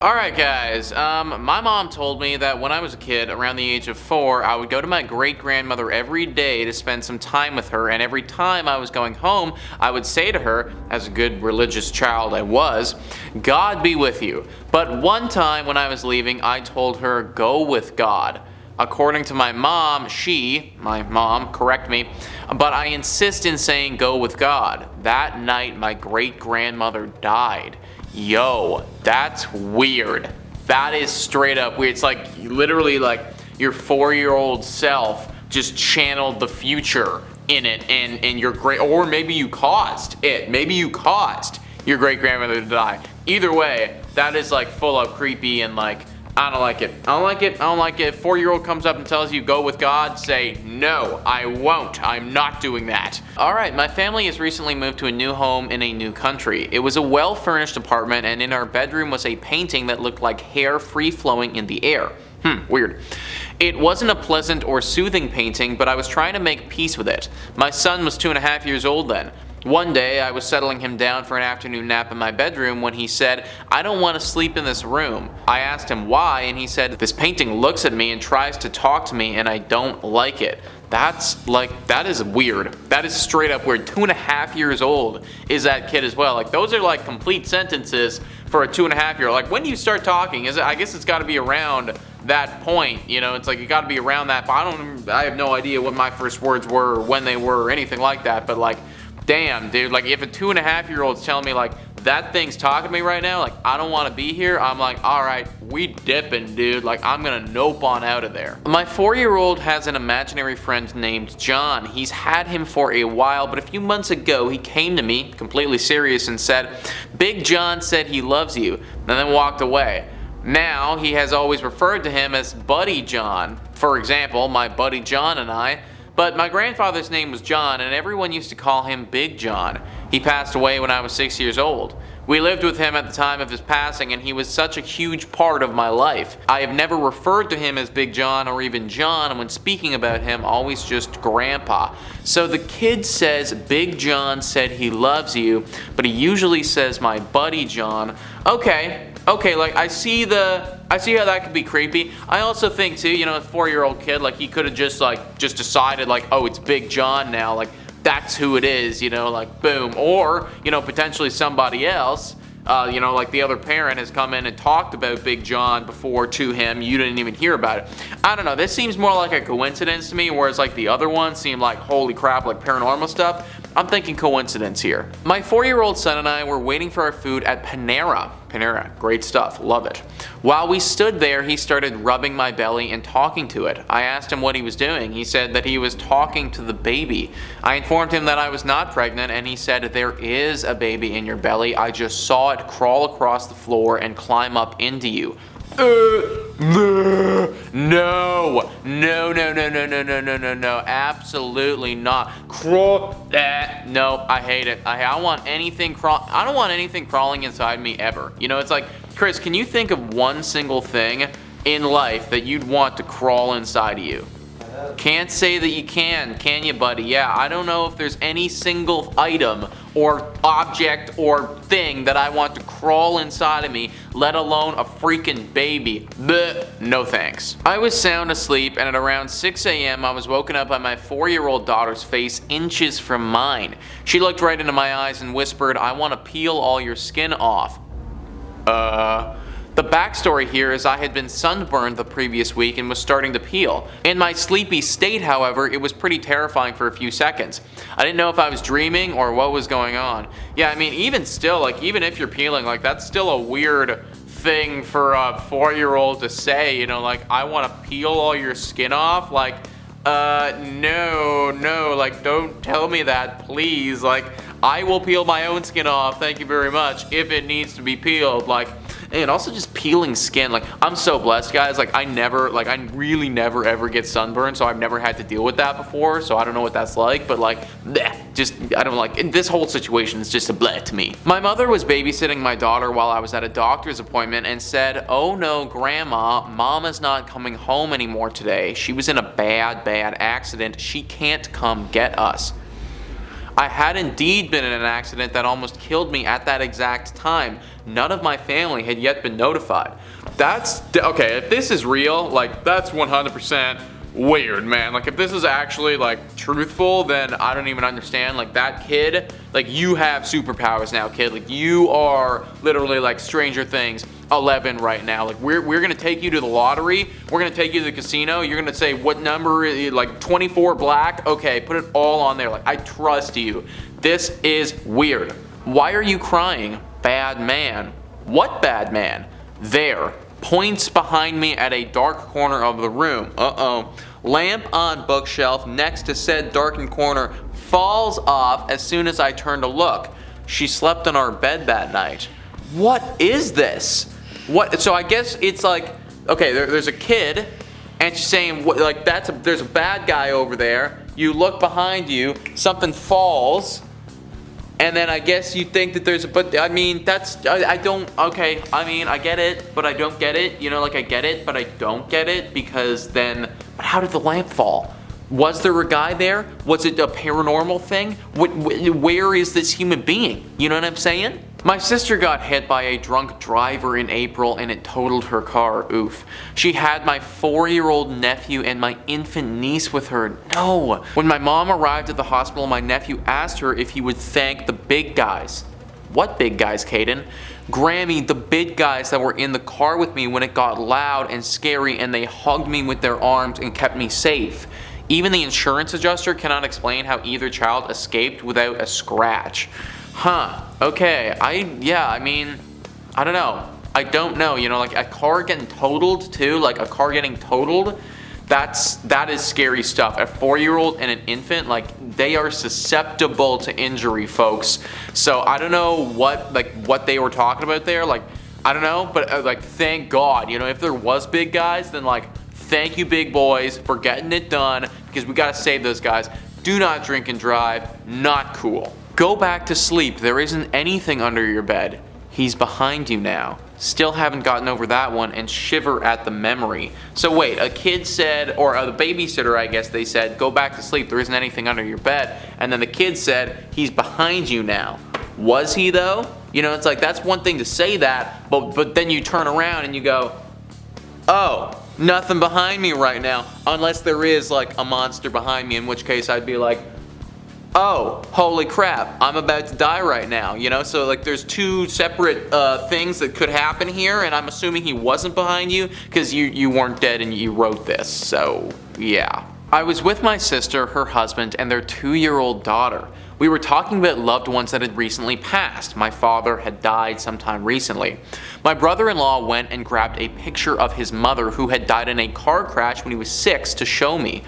Alright guys, my mom told me that when I was a kid, around the age of 4, I would go to my great-grandmother every day to spend some time with her, and every time I was going home, I would say to her, as a good religious child I was, "God be with you." But one time when I was leaving, I told her, "Go with God." According to my mom, my mom, correct me, but I insist in saying go with God. That night, my great-grandmother died. Yo, that's weird. That is straight up weird. It's like literally like your 4-year-old self just channeled the future in it, and your great, or maybe you caused it. Maybe you caused your great grandmother to die. Either way, that is like full up creepy and like, I don't like it. I don't like it. I don't like it. 4-year-old comes up and tells you go with God, say no, I won't. I'm not doing that. Alright, my family has recently moved to a new home in a new country. It was a well-furnished apartment, and in our bedroom was a painting that looked like hair free-flowing in the air. Weird. It wasn't a pleasant or soothing painting, but I was trying to make peace with it. My son was 2.5 years old then. One day, I was settling him down for an afternoon nap in my bedroom when he said, "I don't want to sleep in this room." I asked him why, and he said, "This painting looks at me and tries to talk to me, and I don't like it." That is weird. That is straight up weird. 2.5 years old is that kid as well. Like, those are like complete sentences for a 2.5-year-old. Like, when do you start talking? I guess it's got to be around that point, you know. It's like you got to be around that. I have no idea what my first words were or when they were or anything like that, but like, damn, dude, like if a 2.5-year-old's telling me like that thing's talking to me right now, like I don't want to be here, I'm like, alright, we dipping, dude, like I'm gonna nope on out of there. My 4-year-old has an imaginary friend named John. He's had him for a while, but a few months ago he came to me, completely serious, and said, "Big John said he loves you," and then walked away. Now he has always referred to him as Buddy John. For example, my buddy John and I. But my grandfather's name was John, and everyone used to call him Big John. He passed away when I was 6 years old. We lived with him at the time of his passing, and he was such a huge part of my life. I have never referred to him as Big John or even John, and when speaking about him, always just Grandpa. So the kid says Big John said he loves you, but he usually says my buddy John. Okay, like I see how that could be creepy. I also think too, you know, a 4-year-old kid, like he could have just decided like, oh, it's Big John now, like that's who it is, you know, like boom. Or, you know, potentially somebody else, you know, like the other parent has come in and talked about Big John before to him, you didn't even hear about it. I don't know, this seems more like a coincidence to me, whereas like the other ones seem like, holy crap, like paranormal stuff. I'm thinking coincidence here. My 4-year-old son and I were waiting for our food at Panera. Panera, great stuff, love it. While we stood there, he started rubbing my belly and talking to it. I asked him what he was doing. He said that he was talking to the baby. I informed him that I was not pregnant, and he said, "There is a baby in your belly. I just saw it crawl across the floor and climb up into you." No, absolutely not. No, I hate it. I don't want anything crawling inside me ever. You know, it's like, Chris, can you think of one single thing in life that you'd want to crawl inside of you? Can't say that you can you, buddy? Yeah, I don't know if there's any single item or object or thing that I want to crawl inside of me, let alone a freaking baby. Bleh, no thanks. I was sound asleep, and at around 6 a.m. I was woken up by my 4-year-old daughter's face inches from mine. She looked right into my eyes and whispered, "I want to peel all your skin off." The backstory here is I had been sunburned the previous week and was starting to peel. In my sleepy state, however, it was pretty terrifying for a few seconds. I didn't know if I was dreaming or what was going on. Yeah, I mean, even still, like, even if you're peeling, like, that's still a weird thing for a 4-year-old to say, you know, like, "I want to peel all your skin off." Like, no, like, don't tell me that, please. Like, I will peel my own skin off, thank you very much, if it needs to be peeled. Like, and also just peeling skin, like, I'm so blessed, guys. Like, I really never ever get sunburned, so I've never had to deal with that before, so I don't know what that's like, but like, bleh, I don't like, this whole situation is just a bleh to me. My mother was babysitting my daughter while I was at a doctor's appointment and said, "Oh no, Grandma, Mama's not coming home anymore today. She was in a bad accident. She can't come get us." I had indeed been in an accident that almost killed me at that exact time. None of my family had yet been notified. That's, okay, if this is real, like, that's 100% weird, man. Like, if this is actually, like, truthful, then I don't even understand. Like, that kid, like, you have superpowers now, kid. Like, you are literally, like, Stranger Things 11 right now. Like, we're gonna take you to the lottery. We're gonna take you to the casino. You're gonna say, what number, like, 24 black? Okay, put it all on there. Like, I trust you. This is weird. Why are you crying? Bad man. What bad man? There. Points behind me at a dark corner of the room. Uh-oh. Lamp on bookshelf next to said darkened corner falls off as soon as I turn to look. She slept on our bed that night. What is this? What? So I guess it's like, okay, there's a kid, and she's saying, like, there's a bad guy over there. You look behind you, something falls. And then I guess you think that there's a, but I mean, I don't, okay, I mean, I get it, but I don't get it. You know, like, I get it, but I don't get it, because then, but how did the lamp fall? Was there a guy there? Was it a paranormal thing? Where is this human being? You know what I'm saying? My sister got hit by a drunk driver in April and it totaled her car. Oof. She had my 4-year-old nephew and my infant niece with her. No. When my mom arrived at the hospital, my nephew asked her if he would thank the big guys. What big guys, Caden? Grammy, the big guys that were in the car with me when it got loud and scary, and they hugged me with their arms and kept me safe. Even the insurance adjuster cannot explain how either child escaped without a scratch. Huh, okay, I mean, I don't know. I don't know, you know, like a car getting totaled too, like a car getting totaled, that is scary stuff. A 4-year-old and an infant, like, they are susceptible to injury, folks. So I don't know what they were talking about there, like, I don't know, but like, thank God, you know, if there was big guys, then like, thank you big boys for getting it done, because we gotta save those guys. Do not drink and drive, not cool. Go back to sleep, there isn't anything under your bed. He's behind you now. Still haven't gotten over that one, and shiver at the memory. So wait, a kid said, or the babysitter, I guess they said, go back to sleep, there isn't anything under your bed. And then the kid said, he's behind you now. Was he though? You know, it's like, that's one thing to say that, but then you turn around and you go, oh, nothing behind me right now, unless there is like a monster behind me, in which case I'd be like, oh, holy crap, I'm about to die right now, you know? So like, there's two separate things that could happen here, and I'm assuming he wasn't behind you because you weren't dead and you wrote this, so yeah. I was with my sister, her husband, and their 2-year-old daughter. We were talking about loved ones that had recently passed. My father had died sometime recently. My brother-in-law went and grabbed a picture of his mother, who had died in a car crash when he was 6, to show me.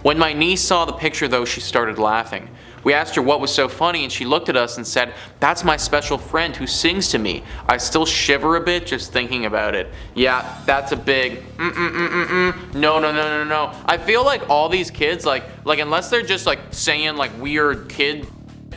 When my niece saw the picture though, she started laughing. We asked her what was so funny, and she looked at us and said, that's my special friend who sings to me. I still shiver a bit just thinking about it. Yeah, that's a big no. I feel like all these kids, like unless they're just like saying like weird kid,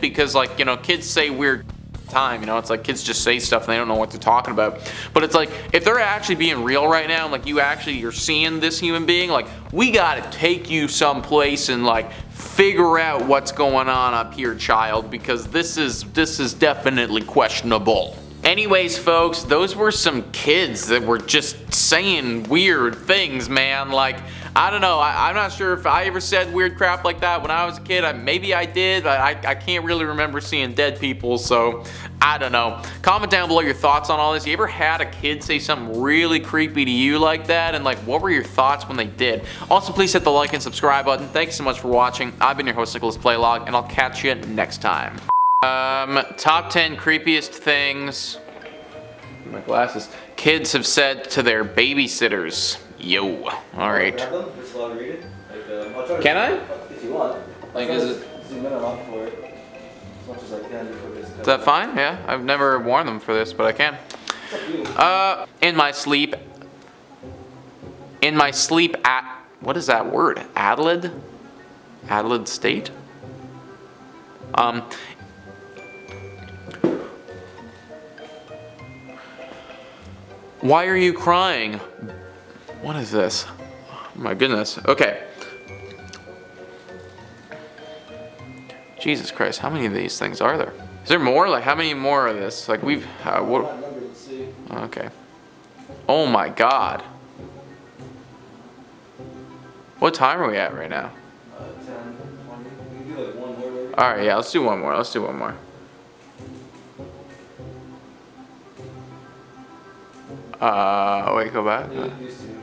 because like, you know, kids say weird time, you know, it's like kids just say stuff and they don't know what they're talking about. But it's like, if they're actually being real right now, like you're seeing this human being, like, we gotta take you someplace and like figure out what's going on up here, child, because this is definitely questionable. Anyways, folks, those were some kids that were just saying weird things, man. Like, I don't know, I'm not sure if I ever said weird crap like that when I was a kid. Maybe I did, but I can't really remember seeing dead people, so I don't know. Comment down below your thoughts on all this. You ever had a kid say something really creepy to you like that, and like, what were your thoughts when they did? Also, please hit the like and subscribe button. Thanks so much for watching. I've been your host, Nicholas Playlog, and I'll catch you next time. Top 10 creepiest things my glasses kids have said to their babysitters. Yo. Alright. Can I? If you want. Like, is it? Zoom in a lot for it. As much as I can before this. Is that fine? Yeah. I've never worn them for this, but I can. In my sleep at, what is that word? Adelaide? Adelaide State? Why are you crying? What is this? Oh my goodness. Okay. Jesus Christ, how many of these things are there? Is there more? Like, how many more of this? Like, we've, what? Not numbered, let's see. Okay. Oh my God. What time are we at right now? 10, 20. We can do like one more maybe. All right, yeah, let's do one more. Let's do one more. Wait, go back. Yeah, these two.